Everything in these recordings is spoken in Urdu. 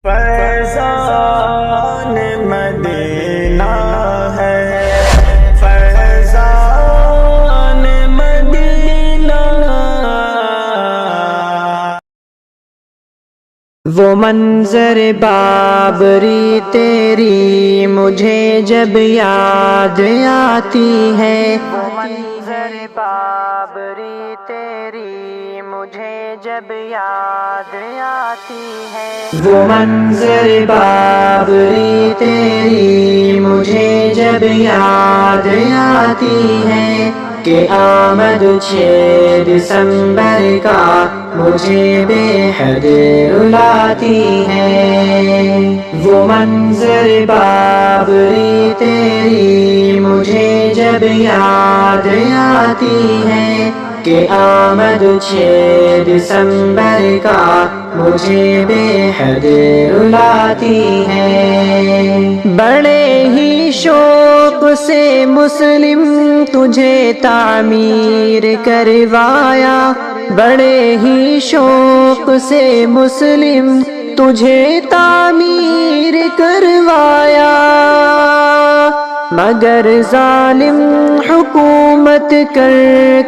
فیضان مدینہ ہے، فیضان مدینہ۔ وہ منظر بابری تیری مجھے جب یاد آتی ہے، وہ منظر بابری تیری مجھے جب یاد آتی ہے، وہ منظر بابری تیری مجھے جب یاد آتی ہے کہ آمد 6 دسمبر کا مجھے بے حد رلاتی ہے۔ وہ منظر بابری تیری مجھے جب یاد آتی ہے کہ آمد 6 دسمبر کا مجھے بے حد رلاتی ہے۔ بڑے ہی شوق سے مسلم تجھے تعمیر کروایا، بڑے ہی شوق سے مسلم تجھے تعمیر کروایا، مگر ظالم حکومت کر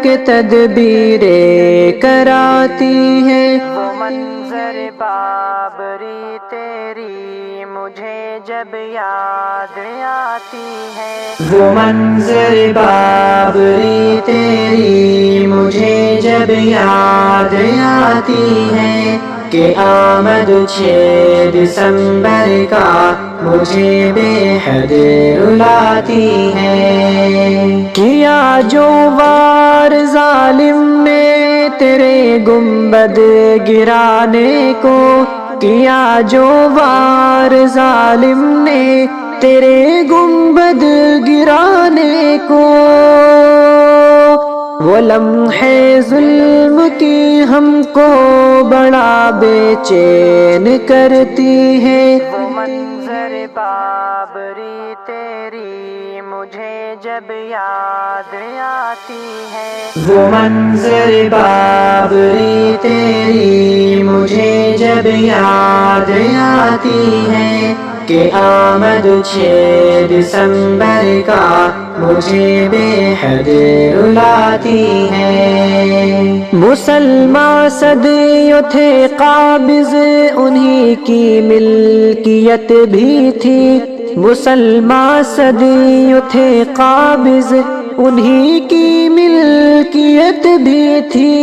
کے تدبیریں کراتی ہے۔ وہ منظر بابری تیری مجھے جب یاد آتی ہے، وہ منظر بابری تیری مجھے جب یاد آتی ہے کہ آمد 6 دسمبر کا مجھے بے حد رلاتی ہے۔ کیا جو وار ظالم نے تیرے گنبد گرانے کو، کیا جو وار ظالم نے تیرے گنبد گرانے کو، وہ لمحے ظلم کی ہم کو بڑا بے چین کرتی ہے۔ وہ منظر بابری تیری مجھے جب یاد آتی ہے، وہ منظر بابری تیری مجھے جب یاد آتی ہے کہ آمد 6 دسمبر کا مجھے بے حد رلاتی ہے۔ مسلمان صدیوں تھے قابض، انہی کی ملکیت بھی تھی، مسلمان صدیوں تھے قابض، انہی کی ملکیت بھی تھی،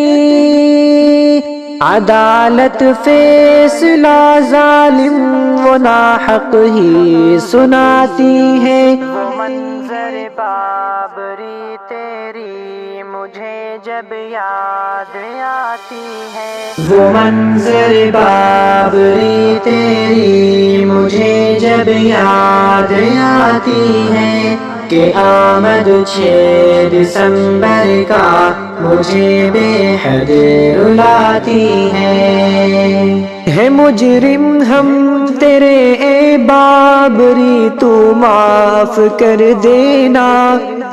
عدالت فیصلہ ظالم و ناحق ہی سناتی ہے۔ وہ منظر بابری تیری مجھے جب یاد آتی ہے، وہ منظر بابری تیری مجھے جب یاد آتی ہے کہ آمد 6 دسمبر کا مجھے بے حد رلاتی ہے۔ مجرم ہم تیرے اے بابری تو معاف کر دینا،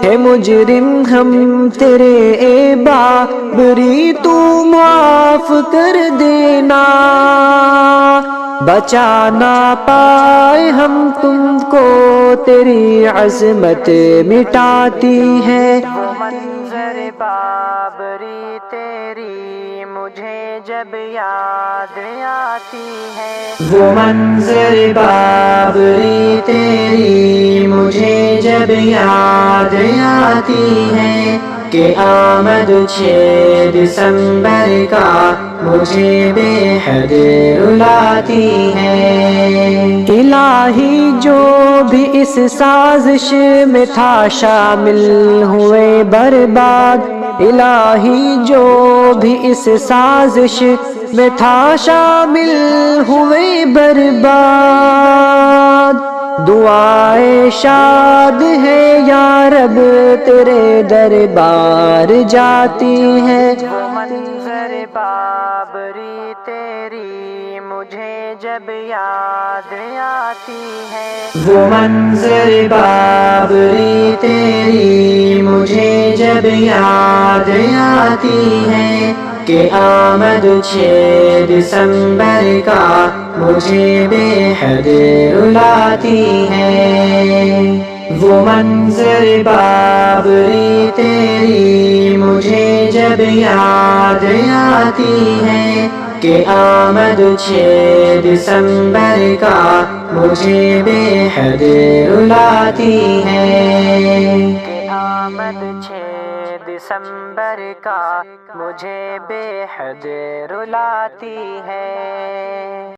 ہے مجرم ہم تیرے اے بابری تو معاف کر دینا، بچا نہ پائے ہم تم کو تیری عظمت مٹاتی ہے۔ وہ منظر بابری تیری مجھے جب یاد آتی ہے، وہ منظر بابری تیری مجھے جب یاد آتی ہے کہ آمد 6 دسمبر کا مجھے بے حد رلاتی ہے۔ الہی جو بھی اس سازش میں تھا شامل ہوئے برباد، الہی جو بھی اس سازش میں تھا شامل ہوئے برباد، دعائیں شاد ہے یا رب تیرے دربار جاتی ہے۔ وہ منظر بابری تیری مجھے جب یاد آتی ہے، وہ منظر بابری تیری مجھے جب یاد آتی ہے کہ آمد 6 دسمبر کا مجھے بے حد رلاتی ہے۔ وہ منظر بابری تیری مجھے جب یاد آتی ہے کہ آمد 6 دسمبر کا مجھے بے حد رلاتی ہے۔ کہ آمد 6 دسمبر کا مجھے بے حد رلاتی ہے۔